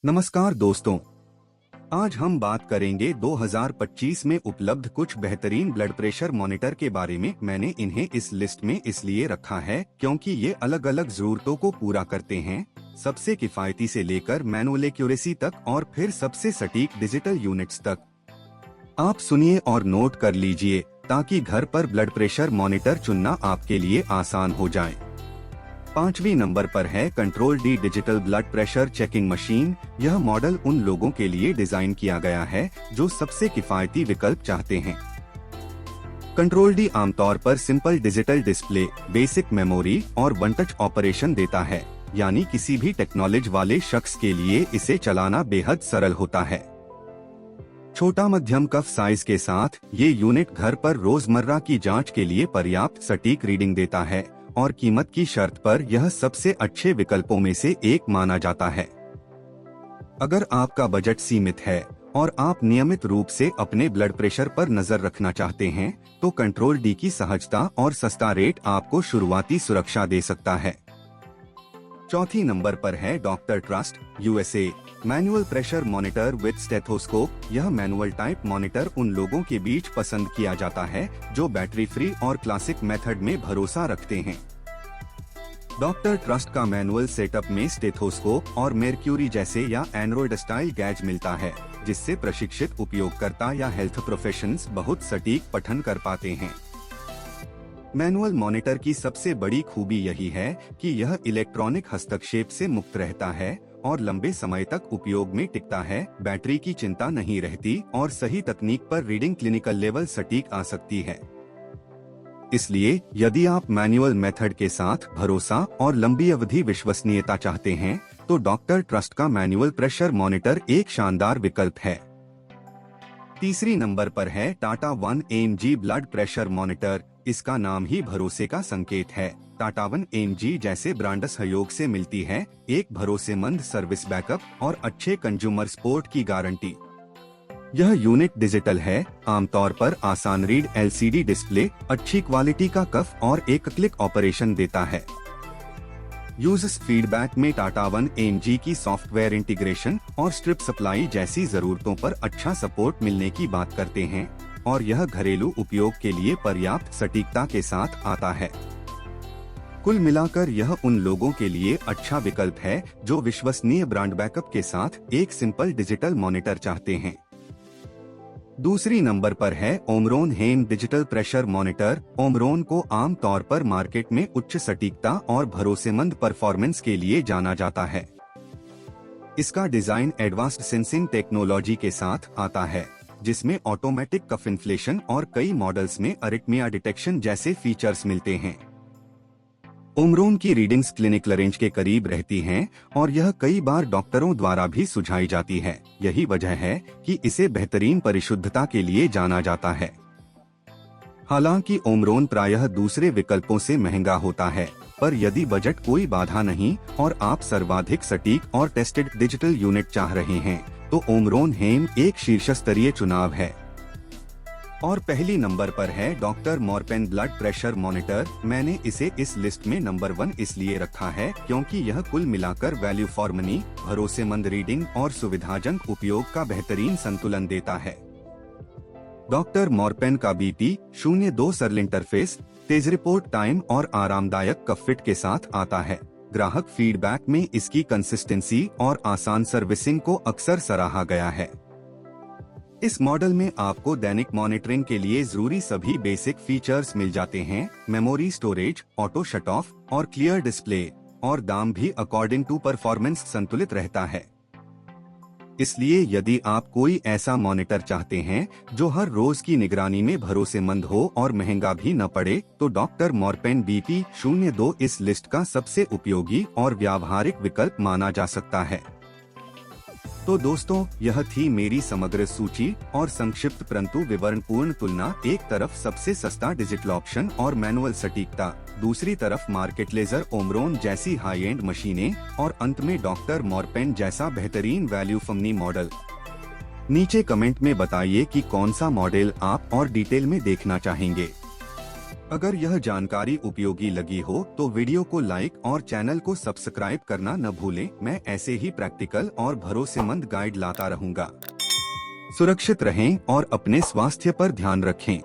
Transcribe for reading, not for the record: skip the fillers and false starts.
नमस्कार दोस्तों, आज हम बात करेंगे 2025 में उपलब्ध कुछ बेहतरीन ब्लड प्रेशर मॉनिटर के बारे में। मैंने इन्हें इस लिस्ट में इसलिए रखा है क्योंकि ये अलग अलग जरूरतों को पूरा करते हैं, सबसे किफायती से लेकर मैनुअल एक्यूरेसी तक और फिर सबसे सटीक डिजिटल यूनिट्स तक। आप सुनिए और नोट कर लीजिए ताकि घर पर ब्लड प्रेशर मॉनिटर चुनना आपके लिए आसान हो जाए। 5वें नंबर पर है control D digital blood pressure checking machine. यह मॉडल उन लोगों के लिए डिजाइन किया गया है जो सबसे किफायती विकल्प चाहते हैं। कंट्रोल डी आमतौर पर simple digital display, basic memory और वन टच ऑपरेशन देता है, यानी किसी भी टेक्नोलॉजी वाले शख्स के लिए इसे चलाना बेहद सरल होता है। छोटा मध्यम कफ साइज के साथ ये यूनिट घर पर रोजमर्रा की जांच के लिए पर्याप्त सटीक रीडिंग देता है और कीमत की शर्त पर यह सबसे अच्छे विकल्पों में से एक माना जाता है। अगर आपका बजट सीमित है और आप नियमित रूप से अपने ब्लड प्रेशर पर नजर रखना चाहते हैं, तो कंट्रोल डी की सहजता और सस्ता रेट आपको शुरुआती सुरक्षा दे सकता है। चौथी नंबर पर है doctor trust USA manual pressure monitor with stethoscope. यह मैनुअल टाइप मॉनिटर उन लोगों के बीच पसंद किया जाता है जो बैटरी फ्री और क्लासिक मेथड में भरोसा रखते हैं। डॉक्टर ट्रस्ट का मैनुअल सेटअप में स्टेथोस्कोप और मेर्क्यूरी जैसे या एंड्रॉइड स्टाइल गैज मिलता है, जिससे प्रशिक्षित उपयोगकर्ता या हेल्थ प्रोफेशनल्स बहुत सटीक पठन कर पाते हैं। मैनुअल मॉनिटर की सबसे बड़ी खूबी यही है कि यह इलेक्ट्रॉनिक हस्तक्षेप से मुक्त रहता है और लंबे समय तक उपयोग में टिकता है। बैटरी की चिंता नहीं रहती और सही तकनीक पर रीडिंग क्लिनिकल लेवल सटीक आ सकती है। इसलिए यदि आप मैनुअल मेथड के साथ भरोसा और लंबी अवधि विश्वसनीयता चाहते हैं, तो डॉक्टर ट्रस्ट का मैनुअल प्रेशर मॉनिटर एक शानदार विकल्प है। तीसरी नंबर पर है Tata one AMG blood pressure monitor. इसका नाम ही भरोसे का संकेत है। टाटा वन AMG जैसे ब्रांड सहयोग से मिलती है एक भरोसेमंद सर्विस बैकअप और अच्छे कंज्यूमर सपोर्ट की गारंटी। यह यूनिट डिजिटल है, आमतौर पर आसान रीड LCD डिस्प्ले, अच्छी क्वालिटी का कफ और एक क्लिक ऑपरेशन देता है। यूजर्स फीडबैक में टाटा वन AMG की सॉफ्टवेयर इंटीग्रेशन और स्ट्रिप सप्लाई जैसी जरूरतों पर अच्छा सपोर्ट मिलने की बात करते हैं और यह घरेलू उपयोग के लिए पर्याप्त सटीकता के साथ आता है। कुल मिलाकर यह उन लोगों के लिए अच्छा विकल्प है जो विश्वसनीय ब्रांड बैकअप के साथ एक सिंपल डिजिटल मॉनिटर चाहते हैं। दूसरी नंबर पर है ओमरोन हेम डिजिटल प्रेशर मॉनिटर। ओमरोन को आम तौर पर मार्केट में उच्च सटीकता और भरोसेमंद परफॉर्मेंस के लिए जाना जाता है। इसका डिजाइन एडवांस्ड सेंसिंग टेक्नोलॉजी के साथ आता है, जिसमें ऑटोमेटिक कफ इन्फ्लेशन और कई मॉडल्स में अरिथमिया डिटेक्शन जैसे फीचर्स मिलते हैं। ओमरोन की रीडिंग्स क्लिनिकल रेंज के करीब रहती हैं और यह कई बार डॉक्टरों द्वारा भी सुझाई जाती है। यही वजह है कि इसे बेहतरीन परिशुद्धता के लिए जाना जाता है। हालांकि ओमरोन प्रायः दूसरे विकल्पों से महंगा होता है, पर यदि बजट कोई बाधा नहीं और आप सर्वाधिक सटीक और टेस्टेड डिजिटल यूनिट चाह रहे हैं, तो ओमरोन हेम एक शीर्ष स्तरीय चुनाव है। और पहली नंबर पर है डॉक्टर मॉरपेन ब्लड प्रेशर मॉनिटर। मैंने इसे इस लिस्ट में नंबर 1 इसलिए रखा है क्योंकि यह कुल मिलाकर वैल्यू फॉर मनी, भरोसेमंद रीडिंग और सुविधाजनक उपयोग का बेहतरीन संतुलन देता है। डॉक्टर मॉरपेन का BP 02 सरल इंटरफेस, तेज रिपोर्ट टाइम और आरामदायक कफ फिट के साथ आता है। ग्राहक फीडबैक में इसकी कंसिस्टेंसी और आसान सर्विसिंग को अक्सर सराहा गया है। इस मॉडल में आपको दैनिक मॉनिटरिंग के लिए जरूरी सभी बेसिक फीचर्स मिल जाते हैं। Memory storage, auto shut off और क्लियर डिस्प्ले, और दाम भी अकॉर्डिंग टू परफॉर्मेंस संतुलित रहता है। इसलिए यदि आप कोई ऐसा मॉनिटर चाहते हैं जो हर रोज की निगरानी में भरोसेमंद हो और महंगा भी न पड़े, तो डॉक्टर मॉरपेन BP 02 इस लिस्ट का सबसे उपयोगी और व्यावहारिक विकल्प माना जा सकता है। तो दोस्तों, यह थी मेरी समग्र सूची और संक्षिप्त परंतु विवरणपूर्ण तुलना। एक तरफ सबसे सस्ता डिजिटल ऑप्शन और मैनुअल सटीकता, दूसरी तरफ मार्केट लेजर ओमरोन जैसी हाई एंड मशीनें और अंत में डॉक्टर मॉरपेन जैसा बेहतरीन वैल्यू फॉर मनी मॉडल। नीचे कमेंट में बताइए कि कौन सा मॉडल आप और डिटेल में देखना चाहेंगे। अगर यह जानकारी उपयोगी लगी हो तो वीडियो को लाइक और चैनल को सब्सक्राइब करना न भूलें। मैं ऐसे ही प्रैक्टिकल और भरोसेमंद गाइड लाता रहूंगा। सुरक्षित रहें और अपने स्वास्थ्य पर ध्यान रखें।